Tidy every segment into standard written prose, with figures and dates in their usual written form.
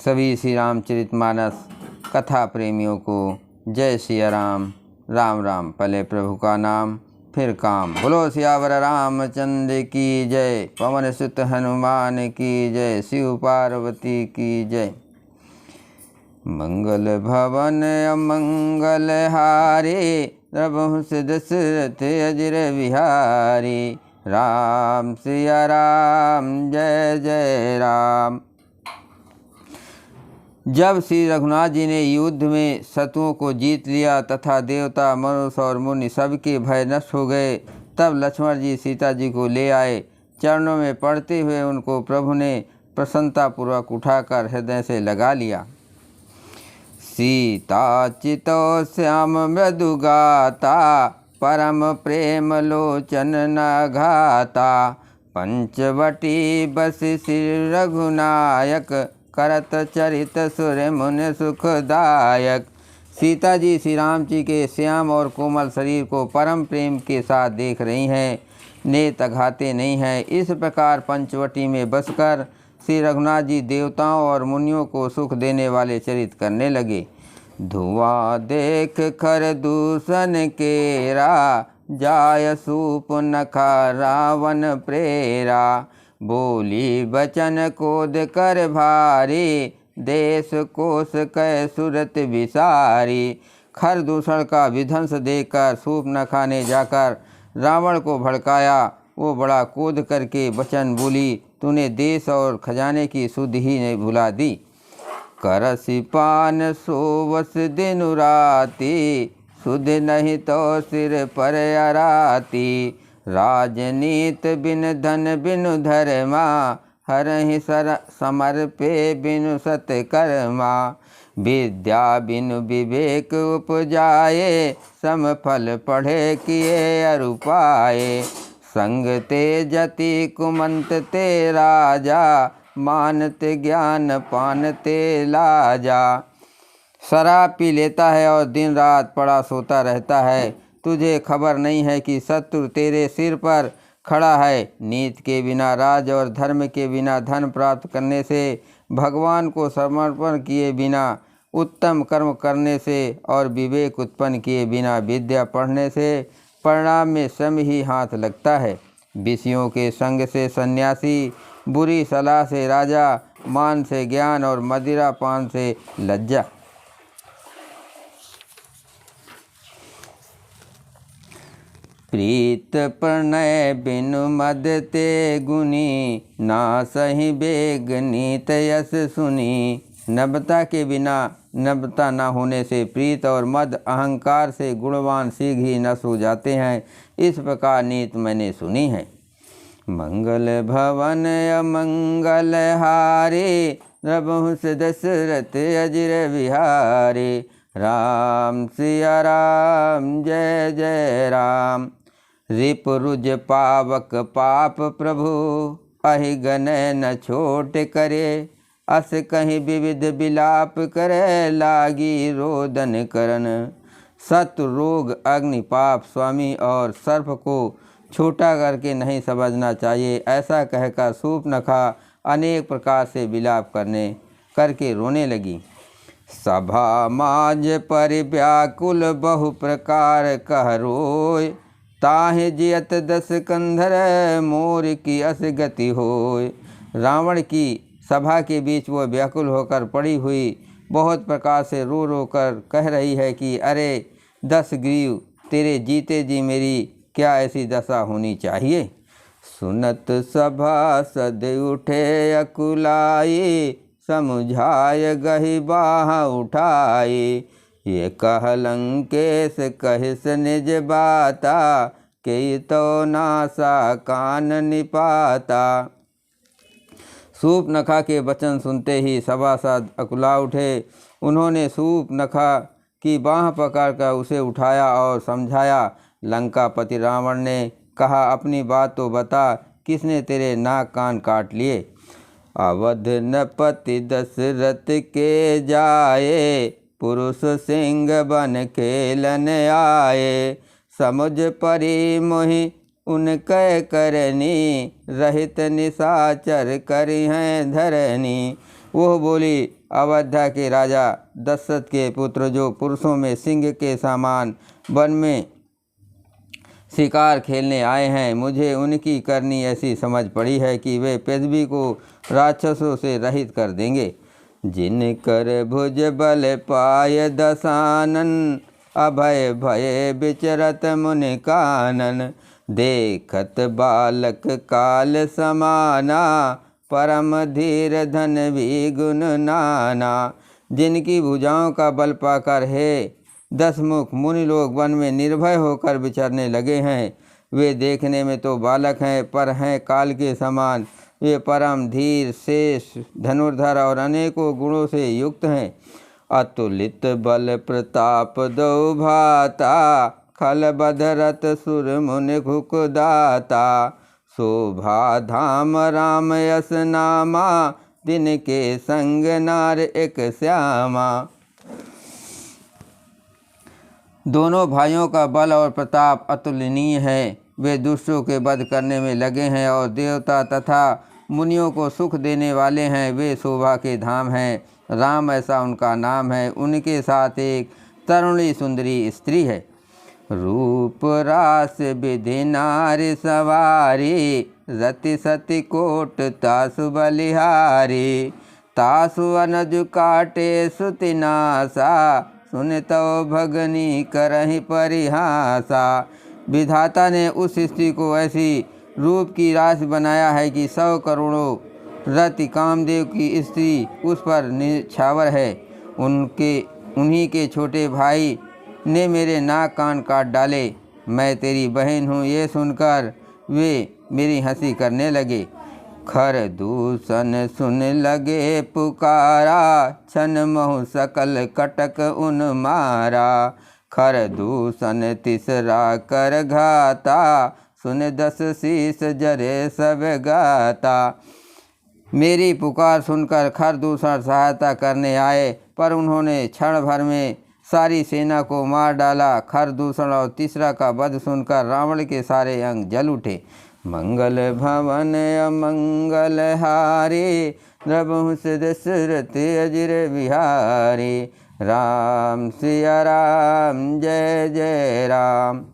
सभी श्री रामचरितमानस कथा प्रेमियों को जय सिया राम। राम राम पले प्रभु का नाम फिर काम। बोलो सियावर रामचंद्र की जय। पवन सुत हनुमान की जय। शिव पार्वती की जय। मंगल भवन अमंगल हारे प्रभु दशरथ अजर बिहारी। राम सिया राम जय जय राम। जब श्री रघुनाथ जी ने युद्ध में शत्रुओं को जीत लिया तथा देवता मनुष्य और मुनि सबके भय नष्ट हो गए, तब लक्ष्मण जी सीता जी को ले आए। चरणों में पड़ते हुए उनको प्रभु ने प्रसन्नतापूर्वक उठाकर हृदय से लगा लिया। सीता चितो श्याम मृदु गाता परम प्रेम लोचन न घाता। पंचवटी बस श्री रघुनायक करत चरित सुर मुन सुखदायक। सीता जी श्री राम जी के श्याम और कोमल शरीर को परम प्रेम के साथ देख रही हैं, नेत अघाते नहीं हैं। इस प्रकार पंचवटी में बसकर श्री रघुनाथ जी देवताओं और मुनियों को सुख देने वाले चरित करने लगे। धुआं देख खर दूषण केरा जाय सूप नखा रावण प्रेरा। बोली बचन कोद कर भारी देश कोस कै सुरत विसारी। खर दूषण का विध्वंस देखकर सूर्पनखा ने जाकर रावण को भड़काया। वो बड़ा क्रोध करके वचन बोली, तूने देश और खजाने की सुध ही नहीं भुला दी। करसि पान सोवस दिन राती सुध नहीं तो सिर पर अराती। राजनीत बिन धन बिनु धर्मा हरहि समर्पे बिनु सत्कर्मा। विद्या बिनु विवेक उपजाए सम फल पढ़े किए अरुपाए। संग ते जति कुमंत ते राजा मानते ज्ञान पानते लाजा। शराब पी लेता है और दिन रात पड़ा सोता रहता है। तुझे खबर नहीं है कि शत्रु तेरे सिर पर खड़ा है। नीति के बिना राज और धर्म के बिना धन प्राप्त करने से, भगवान को समर्पण किए बिना उत्तम कर्म करने से और विवेक उत्पन्न किए बिना विद्या पढ़ने से परिणाम में स्वयं ही हाथ लगता है। विषयों के संग से सन्यासी, बुरी सलाह से राजा, मान से ज्ञान और मदिरा पान से लज्जा। प्रीत प्रणय बिनु मद ते गुनी ना सही बेग नीत यस सुनी। नम्रता के बिना, नम्रता न होने से प्रीत और मद अहंकार से गुणवान शीघ्र ही नष्ट हो जाते हैं। इस प्रकार नीत मैंने सुनी है। मंगल भवन अमंगल हारे प्रभु दशरथ अजर बिहारी। राम सिया राम जय जय राम। रिपुरुज पावक पाप प्रभु अहि गन न छोट करे। अस कहीं विविध विलाप करे लागी रोदन करन। शत्रु रोग अग्नि पाप स्वामी और सर्प को छोटा करके नहीं समझना चाहिए। ऐसा कहकर सूर्पनखा अनेक प्रकार से विलाप करके रोने लगी। सभा माज पर व्याकुल बहु प्रकार कह रोय। ताहि जियत दस कंधर मोर की अस गति होय। रावण की सभा के बीच वो व्याकुल होकर पड़ी हुई बहुत प्रकार से रो रो कर कह रही है कि अरे 10 ग्रीव तेरे जीते जी मेरी क्या ऐसी दशा होनी चाहिए। सुनत सभा सद उठे अकुलाई समुझाय गही बाह उठाई। ये कह लंकेश कहिस निज बाता के तो नासा कान निपाता। सूर्पनखा के वचन सुनते ही सभासद अकुला उठे। उन्होंने सूर्पनखा की बाह पकड़कर उसे उठाया और समझाया। लंकापति रावण ने कहा, अपनी बात तो बता, किसने तेरे नाक कान काट लिए। अवध नपति दशरथ के जाए पुरुष सिंह बन खेलन आए। समुझ परी मोहि उनके करनी रहित निशाचर करी हैं धरनी। वह बोली, अयोध्या के राजा दशरथ के पुत्र जो पुरुषों में सिंह के समान वन में शिकार खेलने आए हैं, मुझे उनकी करनी ऐसी समझ पड़ी है कि वे पृथ्वी को राक्षसों से रहित कर देंगे। जिन कर भुज बल पाय दसानन, अभय भय विचरत मुनि कानन। देखत बालक काल समाना, परम धीर धन भी गुण नाना। जिनकी भुजाओं का बल पाकर है 10 मुख मुनि लोग वन में निर्भय होकर विचरने लगे हैं। वे देखने में तो बालक हैं, पर हैं काल के समान। वे परम धीर, शेष, धनुर्धर और अनेकों गुणों से युक्त हैं। अतुलित बल प्रताप दो भाता, खल बधरत सुर मुनि खुकदाता। शोभा धाम राम यस नामा, दिन के संग नार एक श्यामा। दोनों भाइयों का बल और प्रताप अतुलनीय है। वे दुष्टों के वध करने में लगे हैं और देवता तथा मुनियों को सुख देने वाले हैं। वे शोभा के धाम हैं, राम ऐसा उनका नाम है। उनके साथ एक तरुणी सुंदरी स्त्री है। रूप रास विधि नारी सवारी, रति सति कोट तासु बलिहारी। तासु अनुज काटे सुति नासा, सुनतो भगनी करहि परिहासा। विधाता ने उस स्त्री को ऐसी रूप की रास बनाया है कि 100 करोड़ों रति कामदेव की स्त्री उस पर निछावर है। उन्हीं के छोटे भाई ने मेरे नाक कान काट डाले। मैं तेरी बहन हूँ, ये सुनकर वे मेरी हंसी करने लगे। खर दूषण सुन लगे पुकारा, छन महु सकल कटक उन मारा। खर दूषण तिसरा कर घाता, सुन 10 शीस जरे सब गाता। मेरी पुकार सुनकर खर दूषण सहायता करने आए, पर उन्होंने क्षण भर में सारी सेना को मार डाला। खर दूषण और तीसरा का वध सुनकर रावण के सारे अंग जल उठे। मंगल भवन अमंगल हारे, द्रवहु दशरथ अजिर बिहारी। राम सिया राम जय जय राम।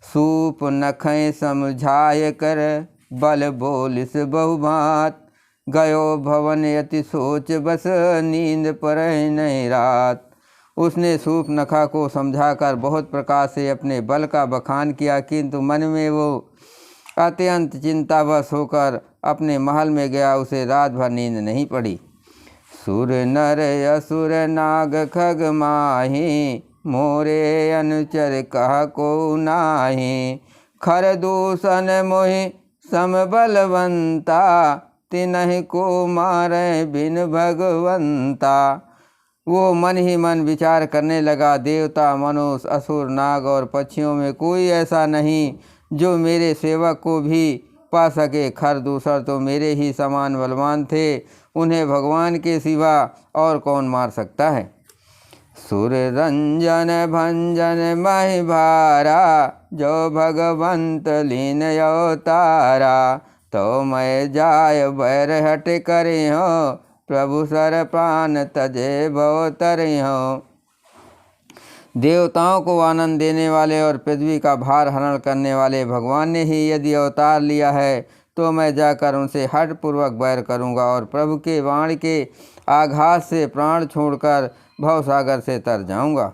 सूप नखय समझाय कर, बल बोलिस बहुभात। गयो भवन यति सोच बस, नींद पड़े नहीं रात। उसने सूप नखा को समझाकर बहुत प्रकार से अपने बल का बखान किया, किंतु मन में वो अत्यंत चिंतावश होकर अपने महल में गया। उसे रात भर नींद नहीं पड़ी। सुर नर असुर नाग खग माही, मोरे अनुचर कह को नाही। खर दूषण मोहि समबलवंता, तिनहि को मारे बिन भगवंता। वो मन ही मन विचार करने लगा, देवता, मनुष्य, असुर, नाग और पक्षियों में कोई ऐसा नहीं जो मेरे सेवक को भी पा सके। खर दूषण तो मेरे ही समान बलवान थे, उन्हें भगवान के सिवा और कौन मार सकता है। सुर रंजन भंजन महि भारा, जो भगवंत लीन अवतारा। तो मैं जाय बैर हट करे हो, प्रभु सर प्राण तजे भव तरे हो। देवताओं को आनंद देने वाले और पृथ्वी का भार हरण करने वाले भगवान ने ही यदि अवतार लिया है, तो मैं जाकर उनसे हठपूर्वक बैर करूँगा और प्रभु के बाण के आघात से प्राण छोड़कर भवसागर से तर जाऊँगा।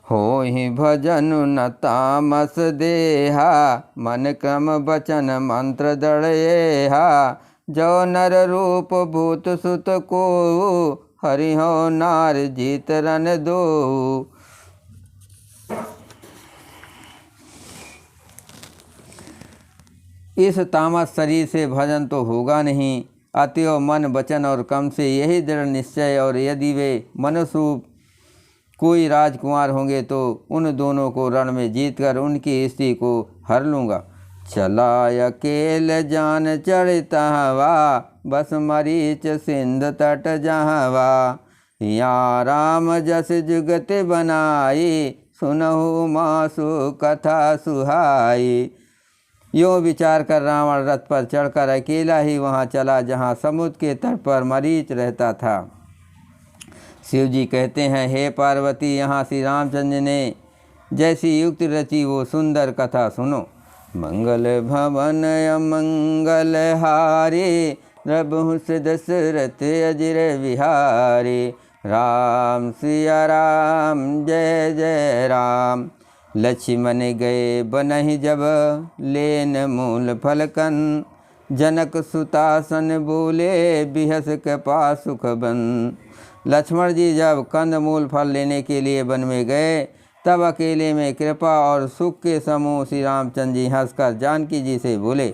हो ही भजन न तामस देहा, मन क्रम बचन मंत्र दृढ़ेहा। जो नर रूप भूत सुत को, हरि हो नार जीत रन दो। इस तामस शरीर से भजन तो होगा नहीं, अतएव मन, वचन और कर्म से यही दृढ़ निश्चय। और यदि वे मनुष्य कोई राजकुमार होंगे तो उन दोनों को रण में जीतकर उनकी स्त्री को हर लूँगा। चला अकेल जान चढ़ता हवा, बस मरीच सिंध तट जहवा। या राम जस जुगत बनाई, सुनहु मासु कथा सुहाई। यूँ विचार कर रावण रथ पर चढ़कर अकेला ही वहाँ चला जहाँ समुद्र के तट पर मरीच रहता था। शिव जी कहते हैं, हे पार्वती, यहाँ श्री रामचंद्र ने जैसी युक्ति रची वो सुंदर कथा सुनो। मंगल भवन अमंगल हारे, रघुवंश दशरथ अजिर विहारे। राम सिया राम जय जय राम। लक्ष्मण गए बनहि जब, लेन मूल फलकन। जनक सुतासन बोले, बिहस कृपा सुख बन। लक्ष्मण जी जब कंद मूल फल लेने के लिए वन में गए, तब अकेले में कृपा और सुख के समूह श्री रामचंद्र जी हंसकर जानकी जी से बोले,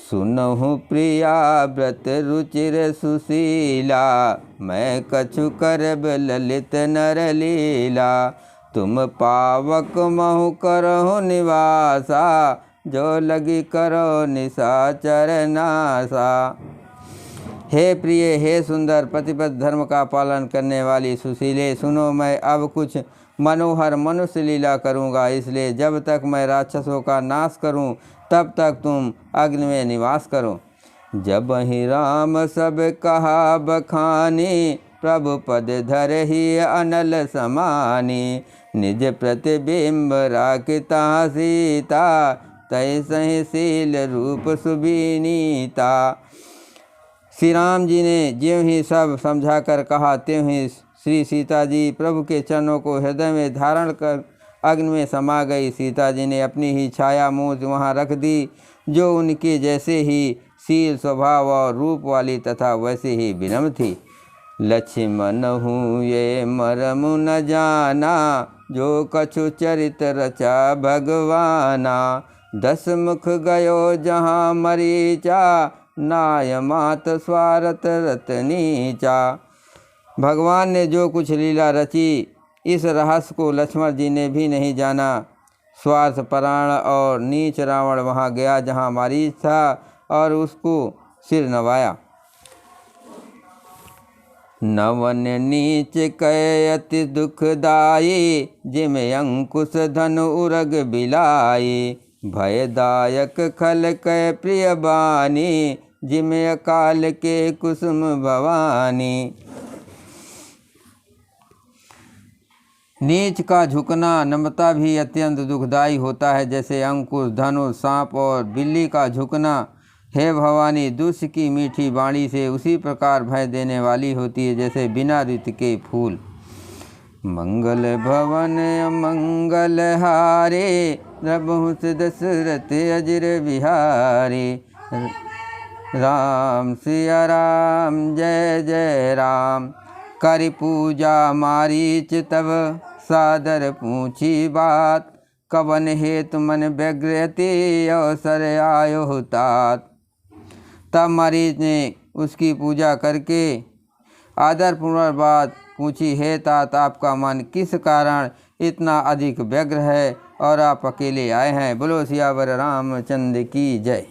सुनहु प्रिया व्रत रुचिर सुशीला। मैं कछु करब ललित नर लीला। तुम पावक महु करहु निवासा, जो लगी करो निशाचर नासा। हे प्रिय, हे सुंदर, पतिपति धर्म का पालन करने वाली सुशीले, सुनो, मैं अब कुछ मनोहर मनुष्य लीला करूँगा। इसलिए जब तक मैं राक्षसों का नाश करूँ, तब तक तुम अग्नि में निवास करो। जब ही राम सब कहा बखानी, प्रभु पद धर ही अनल समानी। निज प्रतिबिंब राखता सीता, तैसहि शील रूप सुबीनीता। श्री राम जी ने ज्यों ही सब समझा कर कहा, त्यों ही श्री सीता जी प्रभु के चरणों को हृदय में धारण कर अग्नि में समा गई। सीता जी ने अपनी ही छाया मूर्ति वहाँ रख दी, जो उनके जैसे ही शील स्वभाव और रूप वाली तथा वैसे ही विनम्र थी। लक्ष्मण हूँ ये मरम न जाना, जो कछु चरित रचा भगवाना। 10 मुख गयो जहाँ मरीचा, नाय मात स्वारथ रतनीचा। भगवान ने जो कुछ लीला रची, इस रहस्य को लक्ष्मण जी ने भी नहीं जाना। स्वार्थ परायण और नीच रावण वहाँ गया जहाँ मारीच था, और उसको सिर नवाया। नवन नीच कय अति दुखदाई, जिम अंकुश धन उरग बिलाई। भयदायक खल कय प्रिय बानी, जिम अकाल के कुसुम भवानी। नीच का झुकना नम्रता भी अत्यंत दुखदायी होता है, जैसे अंकुश, धनुष, सांप और बिल्ली का झुकना हे भवानी दुष्य की मीठी वाणी से उसी प्रकार भय देने वाली होती है, जैसे बिना ऋतु के फूल। मंगल भवन मंगल हारे, रघुवंश दशरथ अजिर विहारे। राम सिया राम जय जय राम। करि पूजा मारीच तब, सादर पूछी बात। कवन हेतु मन व्यग्रति, अवसर आयो तात। तब मारीच ने उसकी पूजा करके आदरपूर्वक बात पूछी, हे तात, आपका मन किस कारण इतना अधिक व्यग्र है और आप अकेले आए हैं? बोलो सियावर रामचंद्र की जय।